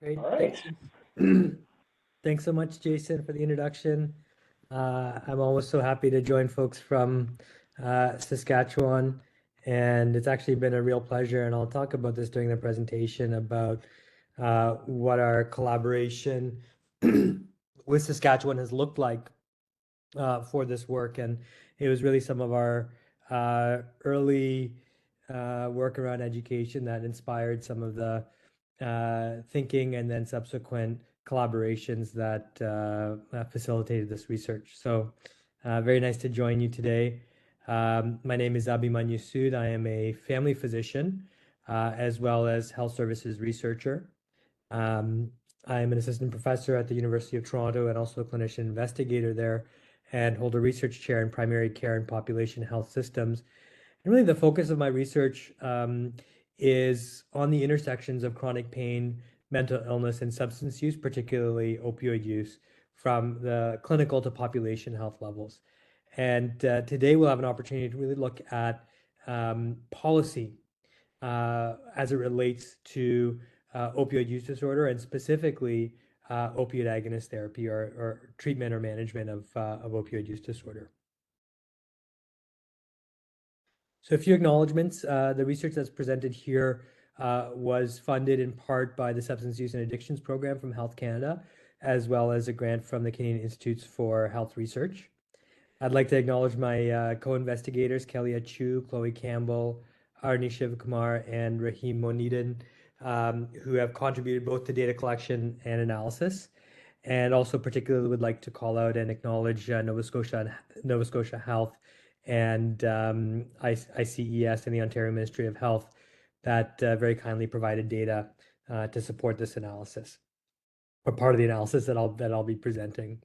Great. All right. Thanks so much, Jason, for the introduction. I'm always so happy to join folks from Saskatchewan, and it's actually been a real pleasure. And I'll talk about this during the presentation about what our collaboration with Saskatchewan has looked like for this work. And it was really some of our early work around education that inspired some of the thinking and then subsequent collaborations that facilitated this research. So very nice to join you today. My name is Abhimanyu Sud. I am a family physician as well as health services researcher. Um, I am an assistant professor at the University of Toronto and also a clinician investigator there, and hold a research chair in primary care and population health systems. And really, the focus of my research is on the intersections of chronic pain, mental illness, and substance use, particularly opioid use, from the clinical to population health levels. And today we'll have an opportunity to really look at policy as it relates to opioid use disorder and specifically opioid agonist therapy or treatment or management of opioid use disorder. So a few acknowledgements. The research that's presented here was funded in part by the Substance Use and Addictions Program from Health Canada, as well as a grant from the Canadian Institutes for Health Research. I'd like to acknowledge my co-investigators, Kelly Chu, Chloe Campbell, Arni Shivkumar, and Rahim Monidin, who have contributed both to data collection and analysis. And also particularly would like to call out and acknowledge Nova Scotia Health and ICES and the Ontario Ministry of Health that very kindly provided data to support this analysis, or part of the analysis that I'll be presenting.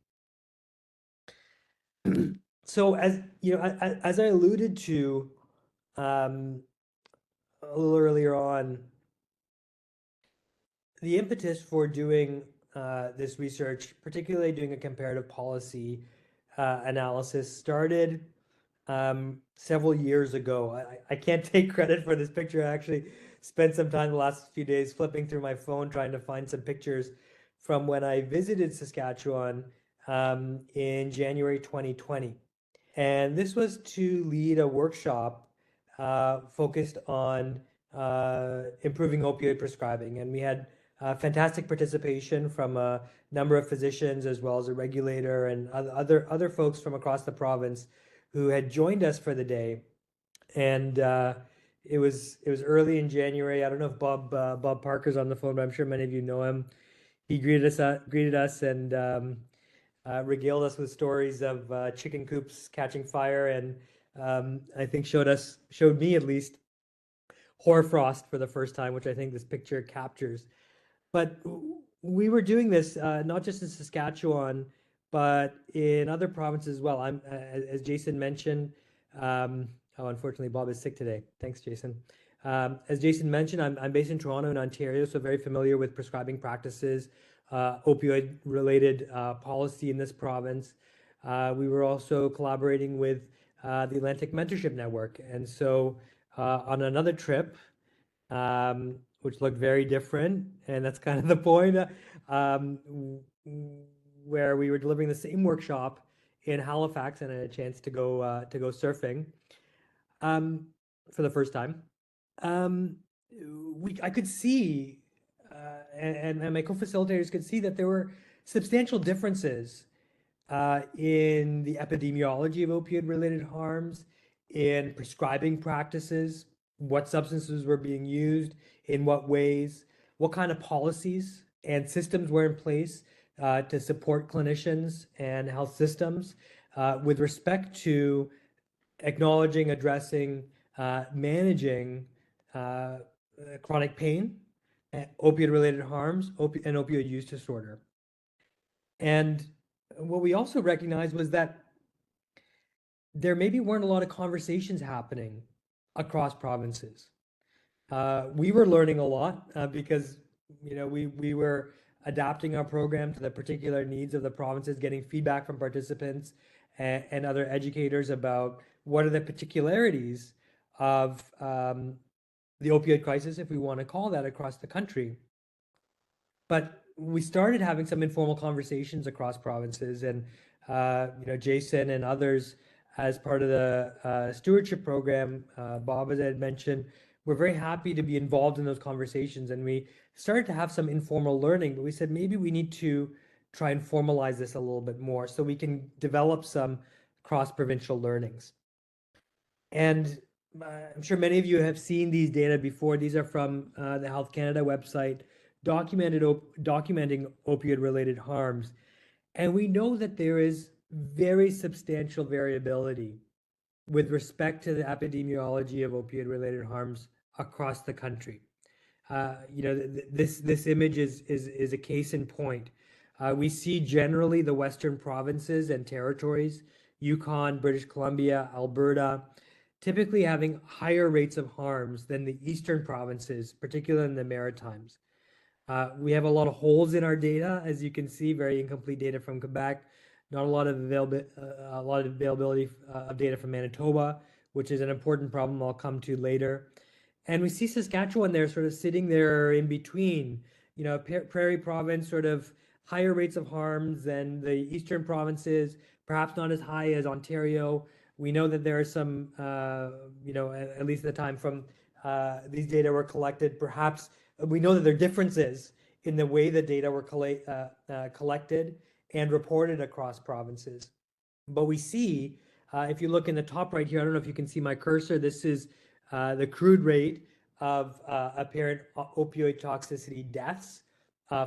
So as you know, as I alluded to a little earlier on, the impetus for doing this research, particularly doing a comparative policy analysis, started several years ago. I can't take credit for this picture. I actually spent some time the last few days flipping through my phone trying to find some pictures from when I visited Saskatchewan in January 2020. And this was to lead a workshop focused on improving opioid prescribing. And we had fantastic participation from a number of physicians as well as a regulator and other folks from across the province who had joined us for the day. And it was early in January. I don't know if Bob Parker's on the phone, but I'm sure many of you know him. He greeted us and regaled us with stories of chicken coops catching fire, and I think showed me at least hoarfrost for the first time, which I think this picture captures. But we were doing this not just in Saskatchewan, but in other provinces as well. As Jason mentioned. Unfortunately, Bob is sick today. Thanks, Jason. As Jason mentioned, I'm based in Toronto, in Ontario, so very familiar with prescribing practices, opioid-related policy in this province. We were also collaborating with the Atlantic Mentorship Network, and so on another trip, which looked very different, and that's kind of the point, um, where we were delivering the same workshop in Halifax, and I had a chance to go surfing um, for the first time. Um, I could see, and my co-facilitators could see that there were substantial differences in the epidemiology of opioid-related harms, in prescribing practices, what substances were being used, in what ways, what kind of policies and systems were in place to support clinicians and health systems with respect to acknowledging, addressing, managing uh, chronic pain, opioid-related harms, and opioid use disorder. And what we also recognized was that there maybe weren't a lot of conversations happening across provinces. We were learning a lot because we were adapting our program to the particular needs of the provinces, getting feedback from participants and other educators about what are the particularities of the opioid crisis, if we want to call that, across the country. But we started having some informal conversations across provinces, and Jason and others, as part of the stewardship program, Bob, as I had mentioned, we're very happy to be involved in those conversations, and we started to have some informal learning. But we said maybe we need to try and formalize this a little bit more so we can develop some cross-provincial learnings. And I'm sure many of you have seen these data before. These are from the Health Canada website, documenting opioid-related harms. And we know that there is very substantial variability with respect to the epidemiology of opioid-related harms across the country. This image is a case in point. We see generally the Western provinces and territories, Yukon, British Columbia, Alberta, typically having higher rates of harms than the Eastern provinces, particularly in the Maritimes. We have a lot of holes in our data, as you can see, very incomplete data from Quebec, not a lot of availability of data from Manitoba, which is an important problem I'll come to later. And we see Saskatchewan there sort of sitting there in between, Prairie Province, sort of higher rates of harms than the Eastern provinces, perhaps not as high as Ontario. We know that there are some, at least at the time from these data were collected, perhaps we know that there are differences in the way the data were collected and reported across provinces. But we see, if you look in the top right here, I don't know if you can see my cursor, this is the crude rate of apparent opioid toxicity deaths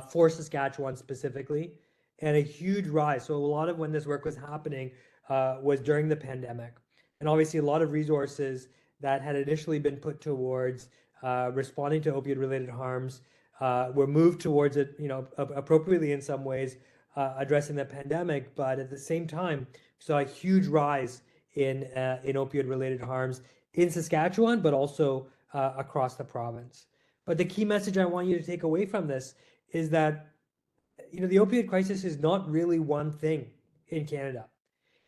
for Saskatchewan specifically, and a huge rise. So a lot of when this work was happening was during the pandemic. And obviously a lot of resources that had initially been put towards responding to opioid-related harms were moved towards it, appropriately in some ways, addressing the pandemic. But at the same time, saw a huge rise in opioid-related harms in Saskatchewan, but also across the province. But the key message I want you to take away from this is that, the opioid crisis is not really one thing in Canada.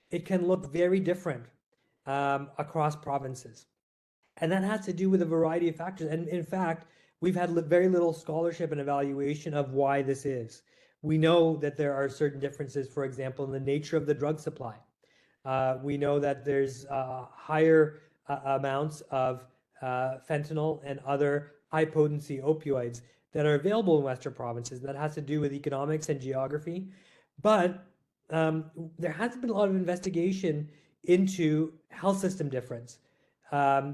It can look very different across provinces. And that has to do with a variety of factors. And in fact, we've had very little scholarship and evaluation of why this is. We know that there are certain differences, for example, in the nature of the drug supply. We know that there's higher amounts of fentanyl and other high potency opioids that are available in Western provinces. That has to do with economics and geography. But there hasn't been a lot of investigation into health system difference,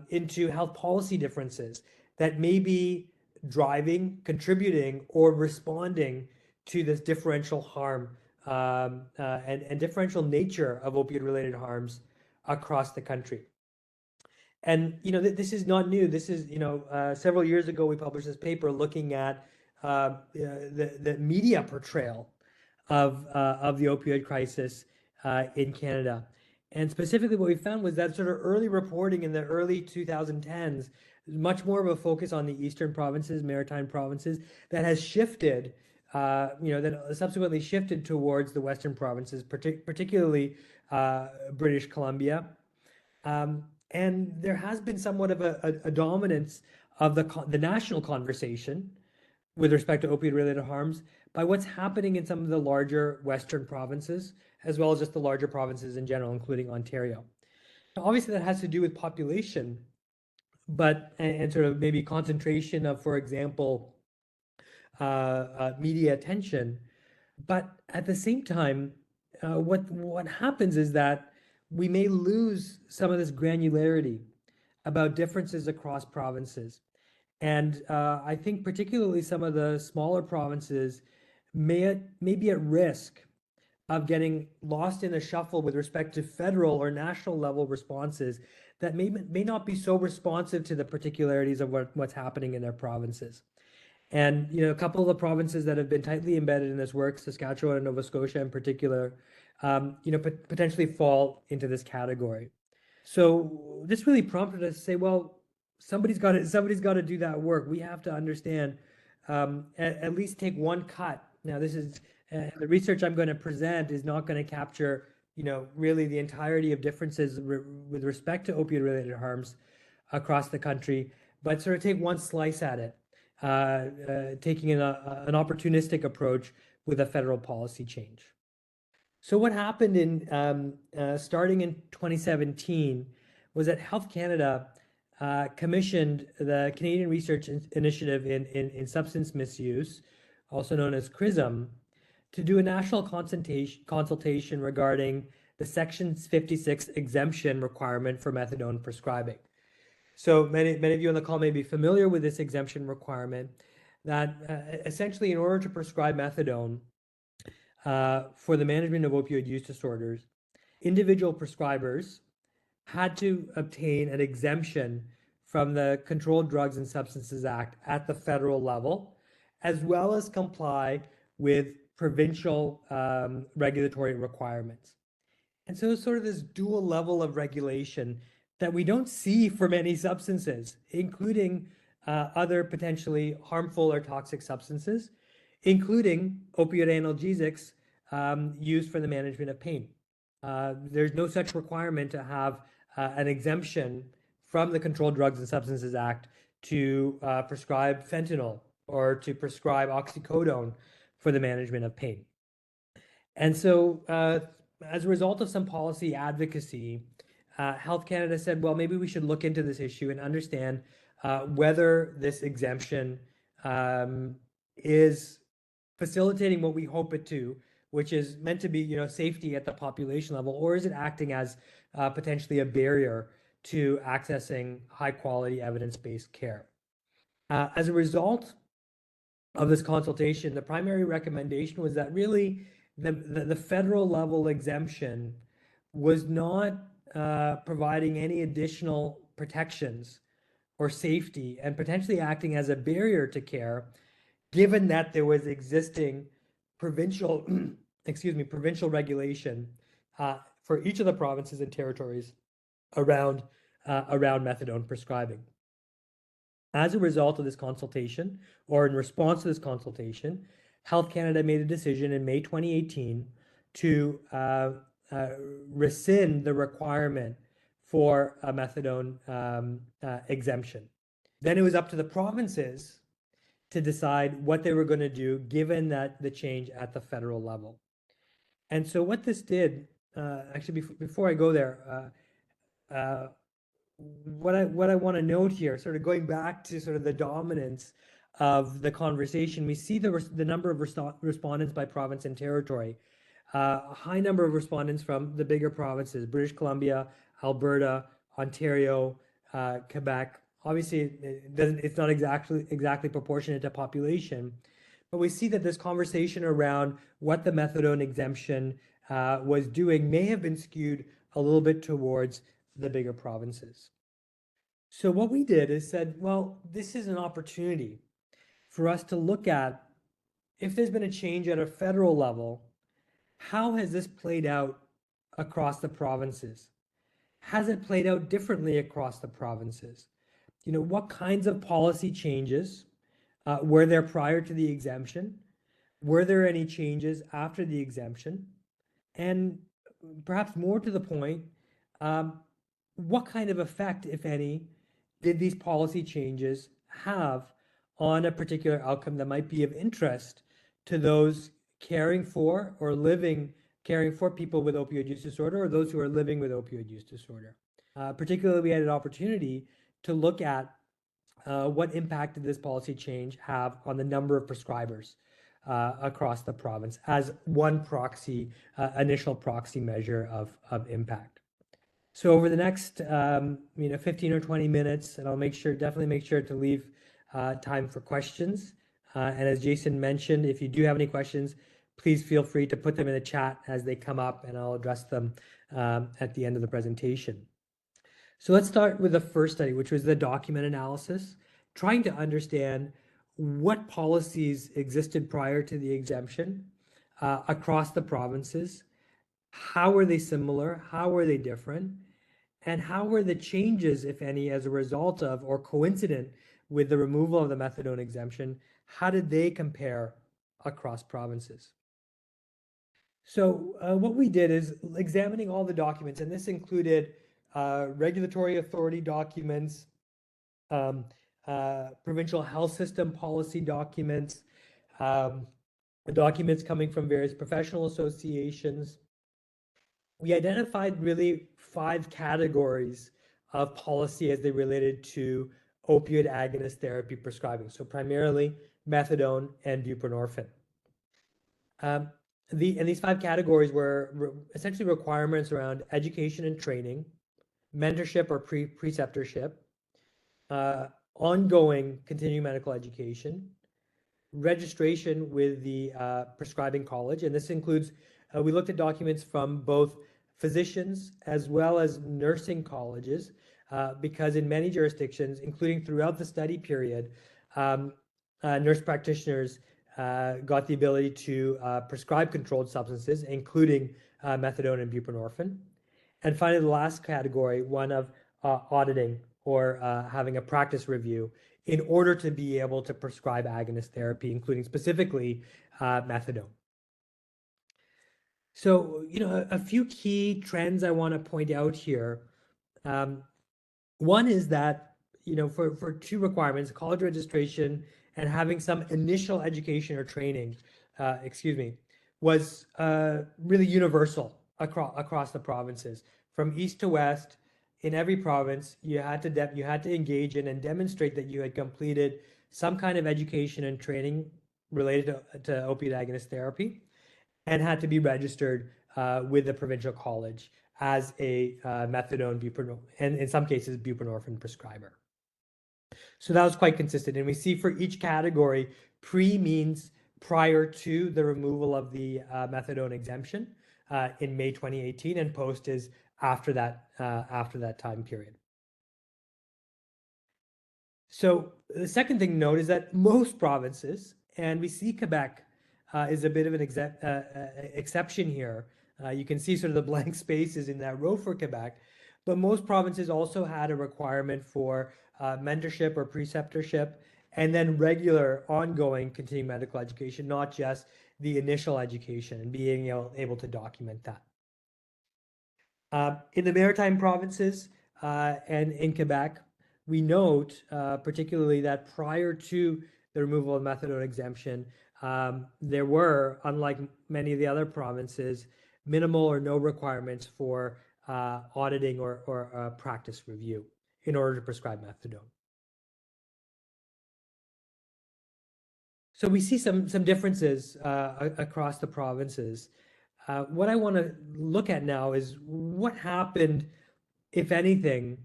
into health policy differences that may be driving, contributing, or responding to this differential harm and differential nature of opioid-related harms across the country. And this is not new. This is several years ago we published this paper looking at the media portrayal of the opioid crisis in Canada. And specifically what we found was that sort of early reporting in the early 2010s, much more of a focus on the eastern provinces, maritime provinces, that has shifted, that subsequently shifted towards the western provinces, particularly British Columbia. And there has been somewhat of a dominance of the national conversation with respect to opioid-related harms by what's happening in some of the larger Western provinces, as well as just the larger provinces in general, including Ontario. Now, obviously, that has to do with population, but and sort of maybe concentration of, for example, media attention. But at the same time, what happens is that we may lose some of this granularity about differences across provinces. And I think particularly some of the smaller provinces may be at risk of getting lost in a shuffle with respect to federal or national level responses that may not be so responsive to the particularities of what's happening in their provinces. And a couple of the provinces that have been tightly embedded in this work, Saskatchewan and Nova Scotia in particular, potentially fall into this category. So this really prompted us to say, well, somebody's got to do that work. We have to understand, at least take one cut. Now, this is the research I'm going to present is not going to capture, really the entirety of differences with respect to opioid-related harms across the country, but sort of take one slice at it taking an opportunistic approach with a federal policy change. So what happened in starting in 2017 was that Health Canada commissioned the Canadian Research Initiative in Substance Misuse, also known as CRISM, to do a national consultation regarding the Section 56 exemption requirement for methadone prescribing. So many of you on the call may be familiar with this exemption requirement that essentially in order to prescribe methadone for the management of opioid use disorders, individual prescribers had to obtain an exemption from the Controlled Drugs and Substances Act at the federal level, as well as comply with provincial regulatory requirements. And so it's sort of this dual level of regulation that we don't see for many substances, including other potentially harmful or toxic substances, including opioid analgesics used for the management of pain. There's no such requirement to have an exemption from the Controlled Drugs and Substances Act to prescribe fentanyl or to prescribe oxycodone for the management of pain. And so, as a result of some policy advocacy, Health Canada said, well, maybe we should look into this issue and understand whether this exemption is facilitating what we hope it to, which is meant to be, safety at the population level, or is it acting as potentially a barrier to accessing high quality evidence-based care? As a result of this consultation, the primary recommendation was that really the federal level exemption was not providing any additional protections or safety and potentially acting as a barrier to care, given that there was existing provincial, provincial regulation for each of the provinces and territories around methadone prescribing. As a result of this consultation, or in response to this consultation, Health Canada made a decision in May 2018 to rescind the requirement for a methadone exemption. Then it was up to the provinces to decide what they were going to do, given that the change at the federal level. And so what this did, actually, before I go there, what I want to note here, sort of going back to sort of the dominance of the conversation, we see the number of respondents by province and territory. A high number of respondents from the bigger provinces: British Columbia, Alberta, Ontario, Quebec. Obviously, it's not exactly proportionate to population, but we see that this conversation around what the methadone exemption was doing may have been skewed a little bit towards the bigger provinces. So what we did is said, well, this is an opportunity for us to look at, if there's been a change at a federal level, how has this played out across the provinces? Has it played out differently across the provinces? What kinds of policy changes were there prior to the exemption? Were there any changes after the exemption? And perhaps more to the point, what kind of effect, if any, did these policy changes have on a particular outcome that might be of interest to those caring for people with opioid use disorder, or those who are living with opioid use disorder? Particularly, we had an opportunity to look at what impact did this policy change have on the number of prescribers across the province as one initial proxy measure of impact. So over the next 15 or 20 minutes, and I'll definitely make sure to leave time for questions. And as Jason mentioned, if you do have any questions, please feel free to put them in the chat as they come up, and I'll address them at the end of the presentation. So let's start with the first study, which was the document analysis, trying to understand what policies existed prior to the exemption across the provinces. How were they similar? How were they different? And how were the changes, if any, as a result of or coincident with the removal of the methadone exemption? How did they compare across provinces? So what we did is examining all the documents, and this included regulatory authority documents, provincial health system policy documents, um, documents coming from various professional associations. We identified really 5 categories of policy as they related to opioid agonist therapy prescribing. So primarily methadone and buprenorphine. Um, and these 5 categories were essentially requirements around education and training, mentorship or preceptorship, uh, ongoing continuing medical education, registration with the prescribing college, and this includes, we looked at documents from both physicians as well as nursing colleges, because in many jurisdictions, including throughout the study period, um, nurse practitioners got the ability to prescribe controlled substances, including methadone and buprenorphine. And finally, the last category, one of auditing or having a practice review in order to be able to prescribe agonist therapy, including specifically methadone. So, a few key trends I want to point out here. Um, One is that, for 2 requirements, college registration and having some initial education or training, excuse me, was really universal across the provinces. From east to west, in every province, you had to engage in and demonstrate that you had completed some kind of education and training related to opiate agonist therapy and had to be registered with the provincial college as a methadone, buprenorphine, and in some cases, buprenorphine prescriber. So that was quite consistent. And we see for each category, pre means prior to the removal of the methadone exemption in May 2018, and post is after that time period. So the second thing to note is that most provinces, and we see Quebec is a bit of an exception here. You can see sort of the blank spaces in that row for Quebec, but most provinces also had a requirement for mentorship or preceptorship, and then regular ongoing continuing medical education, not just the initial education, and being able to document that. In the Maritime provinces and in Quebec, we note particularly that prior to the removal of methadone exemption, there were, unlike many of the other provinces, minimal or no requirements for auditing or practice review in order to prescribe methadone. So we see some differences across the provinces. What I want to look at now is what happened, if anything,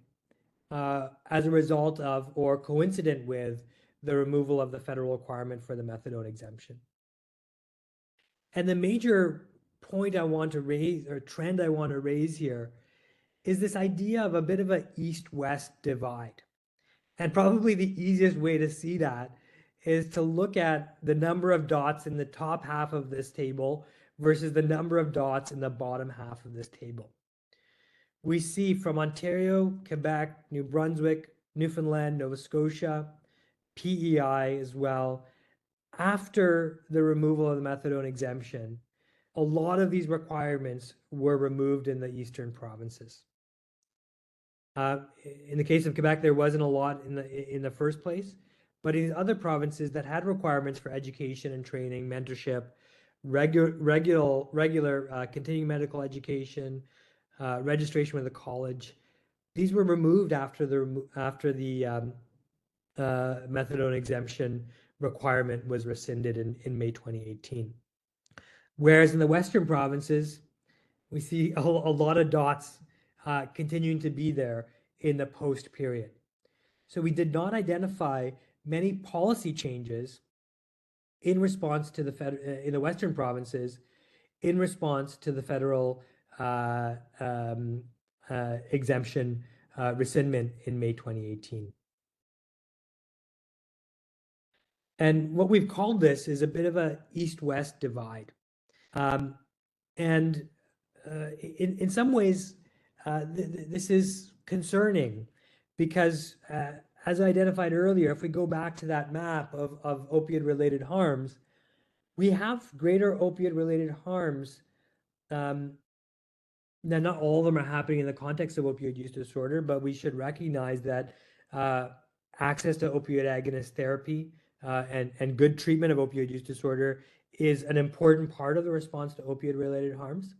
as a result of or coincident with the removal of the federal requirement for the methadone exemption. And the major point I want to raise, or trend I want to raise here, is this idea of a bit of an east-west divide. And probably the easiest way to see that is to look at the number of dots in the top half of this table versus the number of dots in the bottom half of this table. We see from Ontario, Quebec, New Brunswick, Newfoundland, Nova Scotia, PEI as well, after the removal of the methadone exemption, a lot of these requirements were removed in the eastern provinces. In the case of Quebec, there wasn't a lot in the first place, but in other provinces that had requirements for education and training, mentorship, regular continuing medical education, registration with the college, these were removed after the methadone exemption requirement was rescinded in May 2018. Whereas in the Western provinces, we see a lot of dots continuing to be there in the post period. So we did not identify many policy changes in response to in the Western provinces in response to the federal exemption rescindment in May 2018. And what we've called this is a bit of a east-west divide. And in some ways, this is concerning because, as I identified earlier, if we go back to that map of opioid-related harms, we have greater opioid-related harms. Now, not all of them are happening in the context of opioid use disorder, but we should recognize that access to opioid agonist therapy and good treatment of opioid use disorder is an important part of the response to opioid-related harms.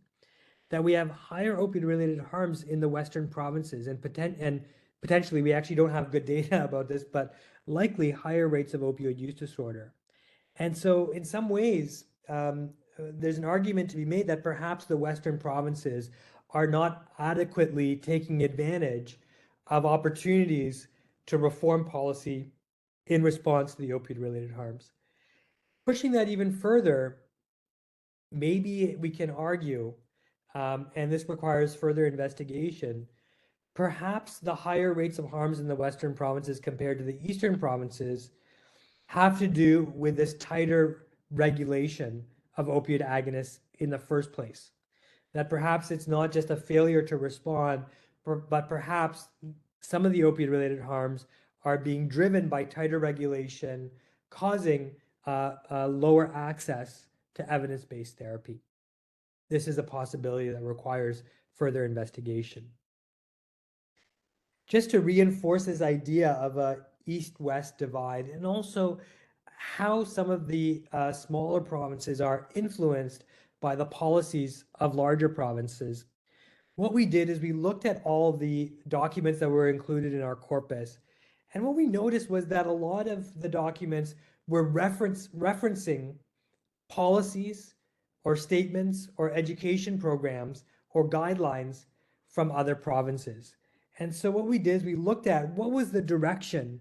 That we have higher opioid-related harms in the Western provinces and potentially we actually don't have good data about this, but likely higher rates of opioid use disorder. And so, in some ways, there's an argument to be made that perhaps the Western provinces are not adequately taking advantage of opportunities to reform policy in response to the opioid-related harms. Pushing that even further, maybe we can argue, and this requires further investigation, perhaps the higher rates of harms in the Western provinces compared to the Eastern provinces have to do with this tighter regulation of opioid agonists in the first place. That perhaps it's not just a failure to respond, but perhaps some of the opioid related harms are being driven by tighter regulation, causing lower access to evidence based therapy. This is a possibility that requires further investigation. Just to reinforce this idea of a east-west divide and also how some of the smaller provinces are influenced by the policies of larger provinces. What we did is we looked at all the documents that were included in our corpus. And what we noticed was that a lot of the documents were referencing policies or statements or education programs or guidelines from other provinces. And so what we did is we looked at what was the direction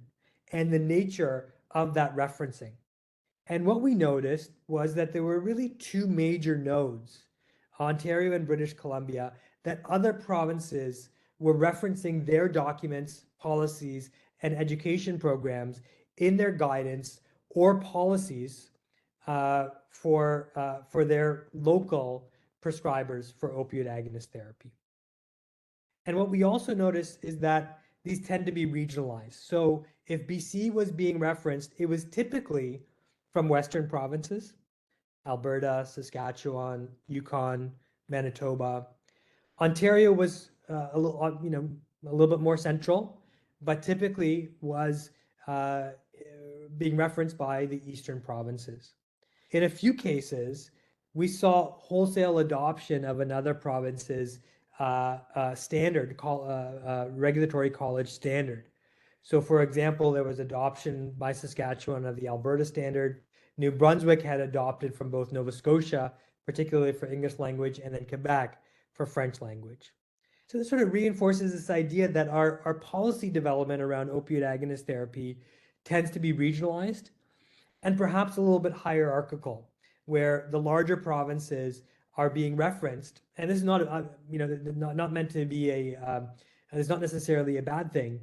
and the nature of that referencing. And what we noticed was that there were really two major nodes, Ontario and British Columbia, that other provinces were referencing their documents, policies, and education programs in their guidance or policies for their local prescribers for opioid agonist therapy. And what we also noticed is that these tend to be regionalized. So if BC was being referenced, it was typically from Western provinces, Alberta, Saskatchewan, Yukon, Manitoba. Ontario was a little bit more central, but typically was being referenced by the eastern provinces. In a few cases, we saw wholesale adoption of another province's standard, regulatory college standard. So, for example, there was adoption by Saskatchewan of the Alberta standard. New Brunswick had adopted from both Nova Scotia, particularly for English language, and then Quebec for French language. So this sort of reinforces this idea that our policy development around opioid agonist therapy tends to be regionalized and perhaps a little bit hierarchical, where the larger provinces are being referenced. And this is not, not meant to be it's not necessarily a bad thing,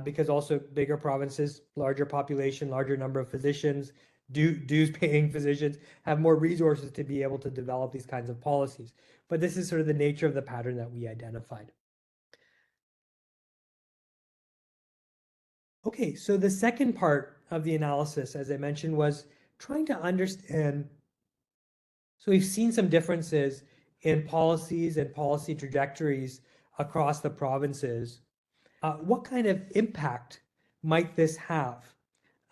because also bigger provinces, larger population, larger number of physicians, dues paying physicians have more resources to be able to develop these kinds of policies. But this is sort of the nature of the pattern that we identified. Okay, so the second part of the analysis, as I mentioned, was trying to understand. So we've seen some differences in policies and policy trajectories across the provinces. What kind of impact might this have?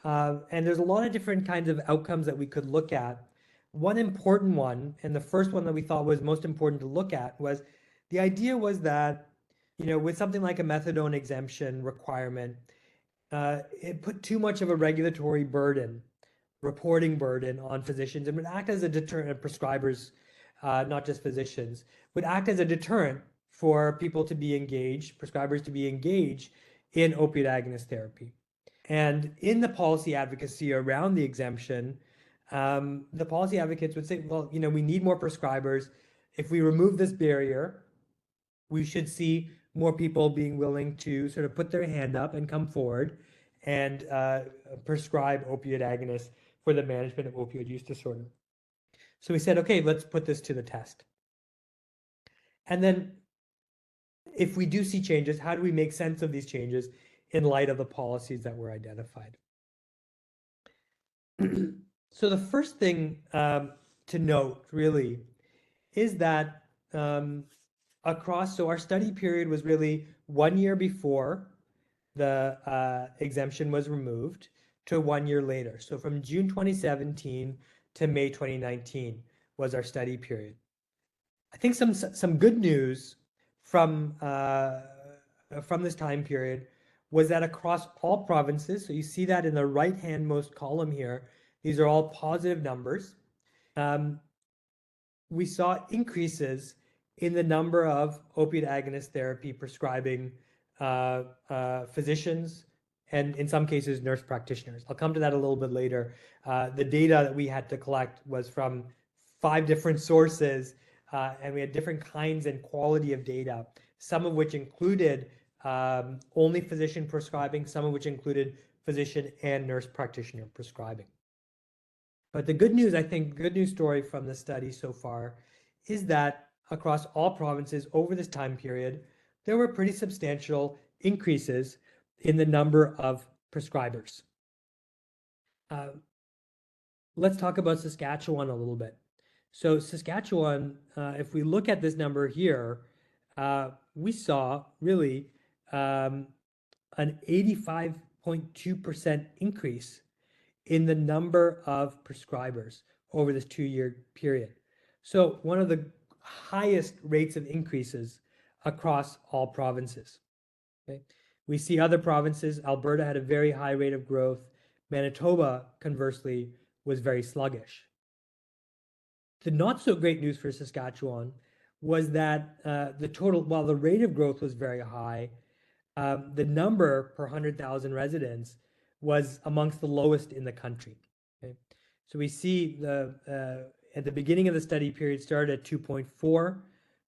And there's a lot of different kinds of outcomes that we could look at. One important one, and the first one that we thought was most important to look at, was the idea was that, with something like a methadone exemption requirement, it put too much of a regulatory burden, reporting burden on physicians, and would act as a deterrent, prescribers, not just physicians, would act as a deterrent for people to be engaged, prescribers to be engaged in opioid agonist therapy. And in the policy advocacy around the exemption, the policy advocates would say, well, we need more prescribers. If we remove this barrier, we should see more people being willing to sort of put their hand up and come forward and prescribe opioid agonists for the management of opioid use disorder. So we said, okay, let's put this to the test. And then if we do see changes, how do we make sense of these changes in light of the policies that were identified? So the first thing to note really is that so our study period was really 1 year before the exemption was removed to 1 year later. So from June 2017 to May 2019 was our study period. I think some good news from this time period was that across all provinces, so you see that in the right-hand most column here, these are all positive numbers. Um, we saw increases in the number of opioid agonist therapy prescribing physicians and in some cases nurse practitioners. I'll come to that a little bit later. The data that we had to collect was from 5 different sources, and we had different kinds and quality of data, some of which included only physician prescribing, some of which included physician and nurse practitioner prescribing. But the good news, I think, good news story from the study so far is that across all provinces over this time period, there were pretty substantial increases in the number of prescribers. Let's talk about Saskatchewan a little bit. So Saskatchewan, if we look at this number here, we saw really an 85.2% increase in the number of prescribers over this 2 year period. So one of the highest rates of increases across all provinces. Okay? We see other provinces, Alberta had a very high rate of growth. Manitoba, conversely, was very sluggish. The not so great news for Saskatchewan was that while the rate of growth was very high, the number per 100,000 residents was amongst the lowest in the country. Okay? So we see at the beginning of the study period started at 2.4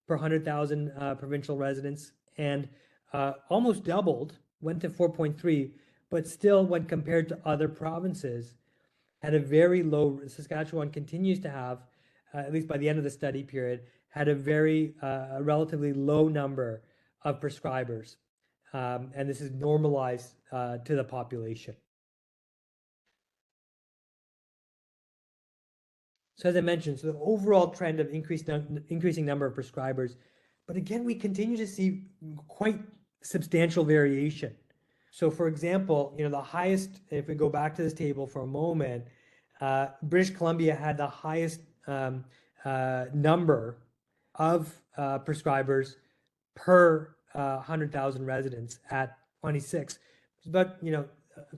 per 100,000 provincial residents and almost doubled, went to 4.3, but still when compared to other provinces, had a very low, Saskatchewan continues to have, at least by the end of the study period, had a relatively low number of prescribers. And this is normalized to the population. So as I mentioned, so the overall trend of increasing number of prescribers, but again, we continue to see quite substantial variation. So for example, the highest, if we go back to this table for a moment, British Columbia had the highest number of prescribers per 100,000 residents at 26. It's about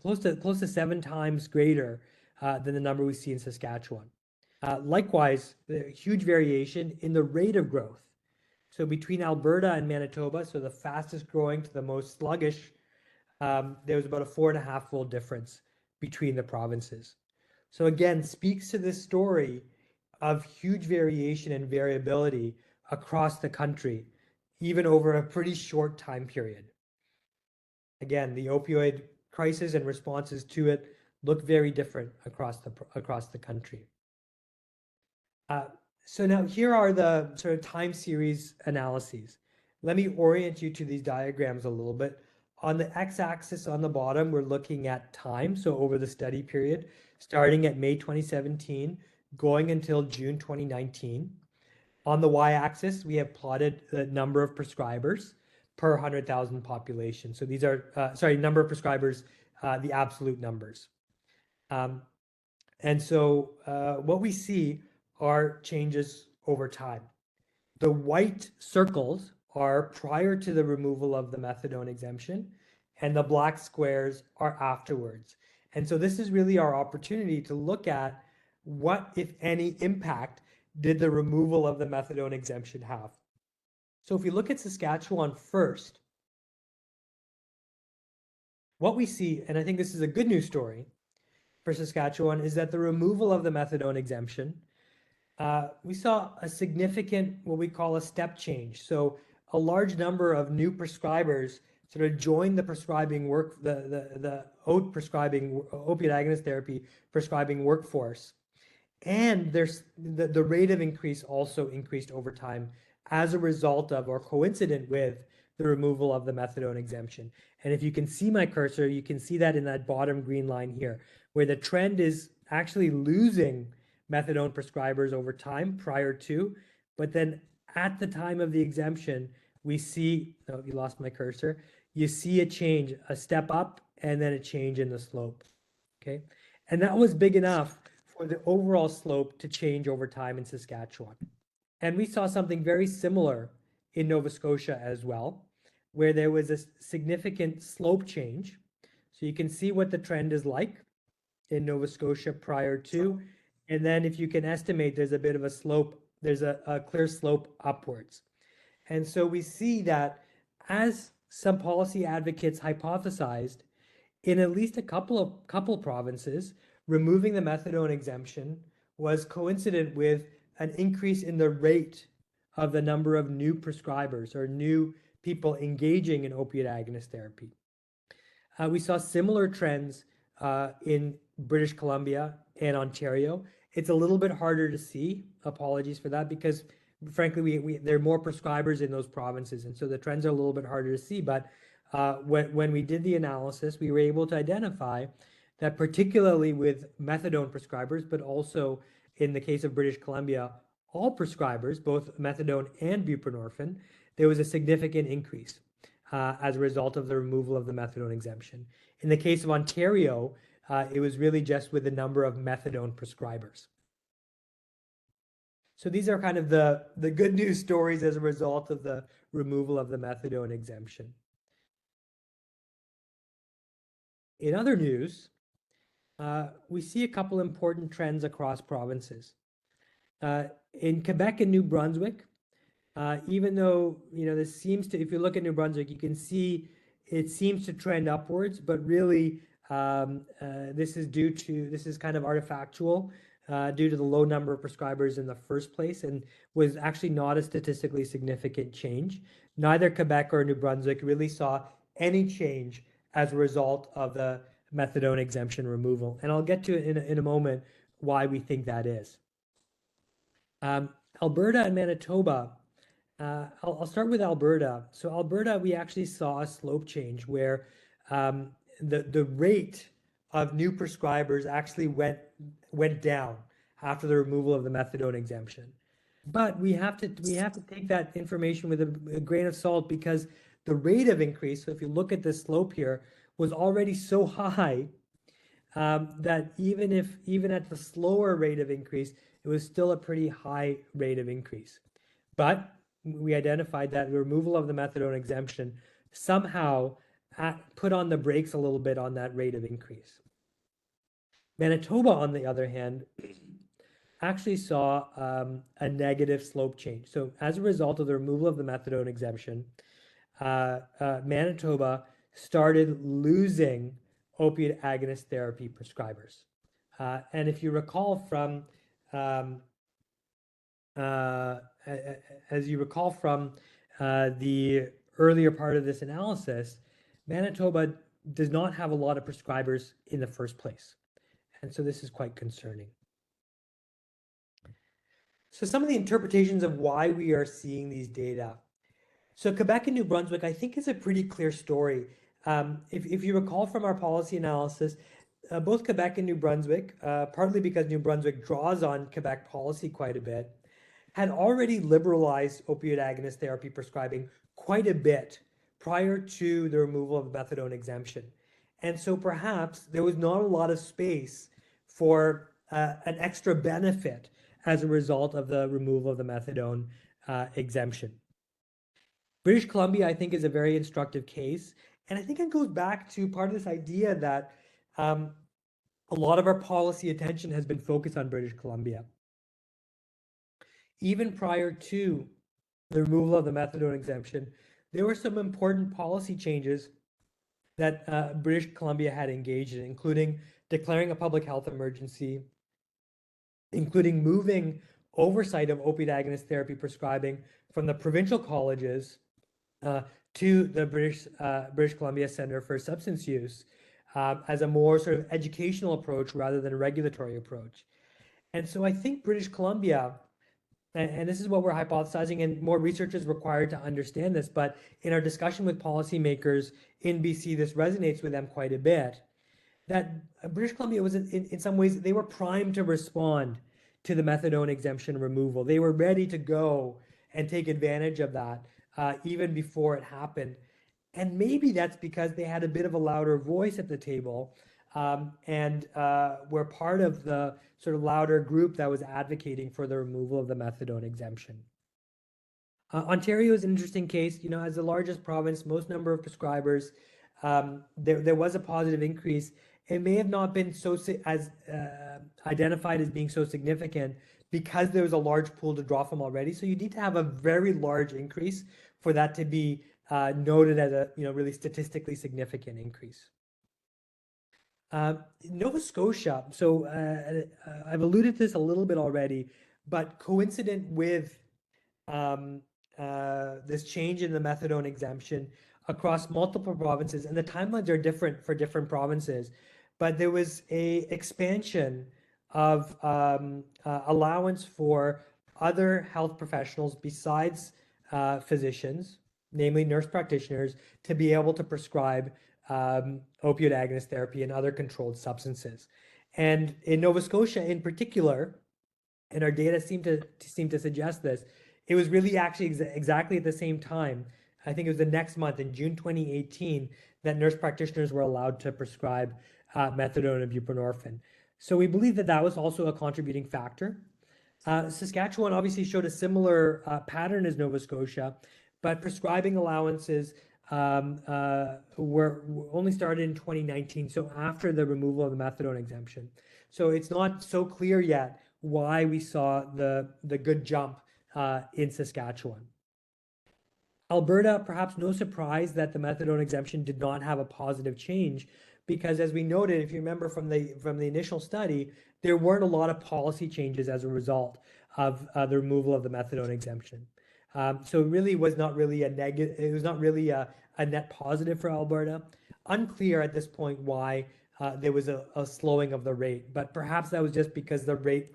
close to 7 times greater than the number we see in Saskatchewan. Likewise, the huge variation in the rate of growth. So between Alberta and Manitoba, so the fastest growing to the most sluggish, there was about a 4.5-fold difference between the provinces. So again, speaks to this story of huge variation and variability across the country, even over a pretty short time period. Again, the opioid crisis and responses to it look very different across the country. So now here are the sort of time series analyses. Let me orient you to these diagrams a little bit. On the x-axis on the bottom, we're looking at time, so over the study period, starting at May 2017, going until June 2019. On the y-axis, we have plotted the number of prescribers per 100,000 population. So these are, number of prescribers, the absolute numbers. And so what we see are changes over time. The white circles are prior to the removal of the methadone exemption, and the black squares are afterwards. And so this is really our opportunity to look at what, if any, impact did the removal of the methadone exemption have. So if we look at Saskatchewan first, what we see, and I think this is a good news story for Saskatchewan, is that the removal of the methadone exemption, we saw a significant, what we call a step change. So a large number of new prescribers sort of joined the prescribing the opiate agonist therapy prescribing workforce. And there's the rate of increase also increased over time as a result of or coincident with the removal of the methadone exemption. And if you can see my cursor, you can see that in that bottom green line here, where the trend is actually losing methadone prescribers over time prior to, but then at the time of the exemption, we see, oh, you lost my cursor. you see a change, a step up, and then a change in the slope. Okay. And that was big enough for the overall slope to change over time in Saskatchewan. And we saw something very similar in Nova Scotia as well, where there was a significant slope change. So you can see what the trend is like in Nova Scotia prior to. And then if you can estimate, there's a bit of a slope, there's a clear slope upwards. And so we see that as some policy advocates hypothesized, in at least a couple provinces, removing the methadone exemption was coincident with an increase in the rate of the number of new prescribers or new people engaging in opioid agonist therapy. We saw similar trends in British Columbia and Ontario. It's a little bit harder to see. Apologies for that, because frankly, there are more prescribers in those provinces, and so the trends are a little bit harder to see. But when we did the analysis, we were able to identify that particularly with methadone prescribers, but also in the case of British Columbia, all prescribers, both methadone and buprenorphine, there was a significant increase as a result of the removal of the methadone exemption. In the case of Ontario, it was really just with the number of methadone prescribers. So these are kind of the good news stories as a result of the removal of the methadone exemption. In other news, we see a couple important trends across provinces. In Quebec and New Brunswick, even though, this seems to, if you look at New Brunswick, you can see it seems to trend upwards, but really this is kind of artifactual due to the low number of prescribers in the first place, and was actually not a statistically significant change. Neither Quebec or New Brunswick really saw any change as a result of the methadone exemption removal. And I'll get to it in a moment why we think that is. Alberta and Manitoba, I'll start with Alberta. So Alberta, we actually saw a slope change where the rate of new prescribers actually went down after the removal of the methadone exemption. But we have to take that information with a grain of salt, because the rate of increase, so if you look at the slope here, was already so high that even at the slower rate of increase, it was still a pretty high rate of increase. But we identified that the removal of the methadone exemption somehow put on the brakes a little bit on that rate of increase. Manitoba, on the other hand, actually saw a negative slope change. So as a result of the removal of the methadone exemption, Manitoba started losing opiate agonist therapy prescribers. And if you recall from the earlier part of this analysis, Manitoba does not have a lot of prescribers in the first place. And so this is quite concerning. So some of the interpretations of why we are seeing these data. So Quebec and New Brunswick, I think, is a pretty clear story. If you recall from our policy analysis, both Quebec and New Brunswick, partly because New Brunswick draws on Quebec policy quite a bit, had already liberalized opioid agonist therapy prescribing quite a bit prior to the removal of the methadone exemption. And so perhaps there was not a lot of space for an extra benefit as a result of the removal of the methadone exemption. British Columbia, I think, is a very instructive case. And I think it goes back to part of this idea that a lot of our policy attention has been focused on British Columbia. Even prior to the removal of the methadone exemption, there were some important policy changes that British Columbia had engaged in, including declaring a public health emergency, including moving oversight of opioid agonist therapy prescribing from the provincial colleges to the British Columbia Center for Substance Use as a more sort of educational approach rather than a regulatory approach. And so I think British Columbia, and this is what we're hypothesizing, and more research is required to understand this, but in our discussion with policymakers in BC, this resonates with them quite a bit, that British Columbia was in some ways, they were primed to respond to the methadone exemption removal. They were ready to go and take advantage of that even before it happened. And maybe that's because they had a bit of a louder voice at the table, and were part of the sort of louder group that was advocating for the removal of the methadone exemption. Ontario is an interesting case. You know, as the largest province, most number of prescribers, there was a positive increase. It may have not been so as identified as being so significant because there was a large pool to draw from already. So you need to have a very large increase for that to be noted as a really statistically significant increase. Nova Scotia. So I've alluded to this a little bit already, but coincident with um, this change in the methadone exemption across multiple provinces, and the timelines are different for different provinces. But there was a expansion of allowance for other health professionals besides physicians, namely nurse practitioners, to be able to prescribe opioid agonist therapy and other controlled substances. And in Nova Scotia, in particular, and our data seem to suggest this. It was really actually exactly at the same time. I think it was the next month in June 2018 that nurse practitioners were allowed to prescribe methadone and buprenorphine. So we believe that that was also a contributing factor. Saskatchewan obviously showed a similar pattern as Nova Scotia, but prescribing allowances were only started in 2019, so after the removal of the methadone exemption. So it's not so clear yet why we saw the good jump in Saskatchewan. Alberta, perhaps no surprise that the methadone exemption did not have a positive change, because as we noted, if you remember from the initial study, there weren't a lot of policy changes as a result of the removal of the methadone exemption. So it really was not really a negative. It was not really a net positive for Alberta. Unclear at this point why there was a slowing of the rate, but perhaps that was just because the rate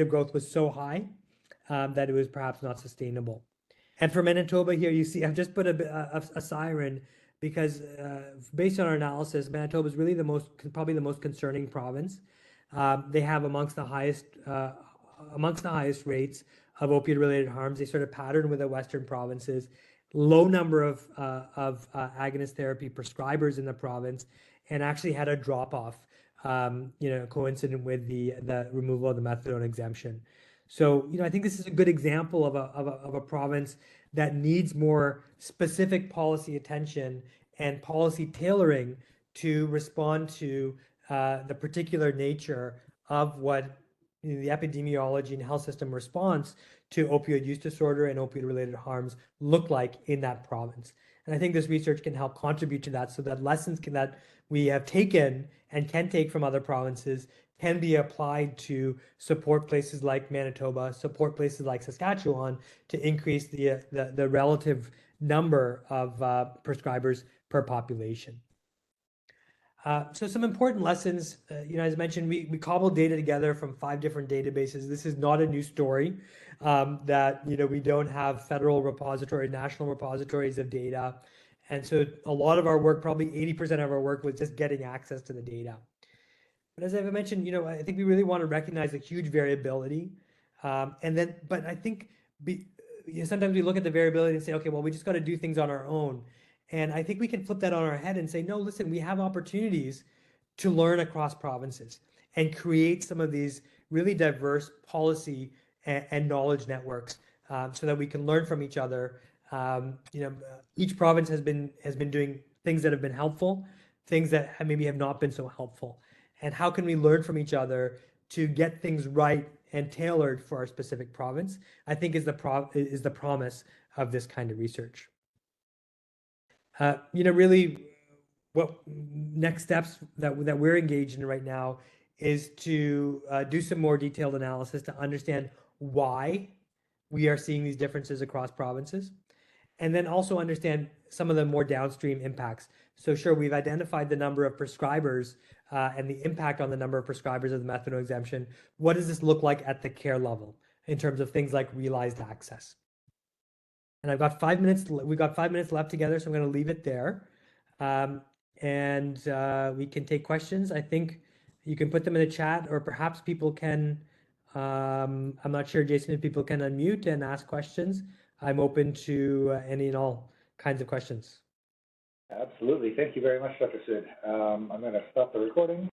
of growth was so high that it was perhaps not sustainable. And for Manitoba here, you see, I've just put a siren because based on our analysis, Manitoba is really probably the most concerning province. They have amongst the highest rates of opioid-related harms. They sort of pattern with the Western provinces. Low number of agonist therapy prescribers in the province, and actually had a drop off, coincident with the removal of the methadone exemption. So, I think this is a good example of a province that needs more specific policy attention and policy tailoring to respond to the particular nature of what the epidemiology and health system response to opioid use disorder and opioid-related harms look like in that province. And I think this research can help contribute to that, so that lessons that we have taken and can take from other provinces can be applied to support places like Manitoba, support places like Saskatchewan to increase the relative number of prescribers per population. So some important lessons, as I mentioned, we cobbled data together from 5 different databases. This is not a new story, that, we don't have federal repository, national repositories of data. And so a lot of our work, probably 80% of our work, was just getting access to the data. But as I've mentioned, I think we really want to recognize the huge variability. But I think sometimes we look at the variability and say, okay, well, we just got to do things on our own. And I think we can flip that on our head and say, no, listen, we have opportunities to learn across provinces and create some of these really diverse policy and knowledge networks, so that we can learn from each other. Each province has been doing things that have been helpful, things that maybe have not been so helpful. And how can we learn from each other to get things right and tailored for our specific province, I think is the promise of this kind of research. Really, what next steps that we're engaged in right now is to do some more detailed analysis to understand why we are seeing these differences across provinces, and then also understand some of the more downstream impacts. So sure, we've identified the number of prescribers and the impact on the number of prescribers of the methadone exemption. What does this look like at the care level in terms of things like realized access? And I've got 5 minutes. We've got 5 minutes left together, so I'm going to leave it there. And we can take questions. I think you can put them in the chat, or perhaps people can. I'm not sure, Jason, if people can unmute and ask questions. I'm open to any and all kinds of questions. Absolutely. Thank you very much, Dr. Sud. I'm going to stop the recording.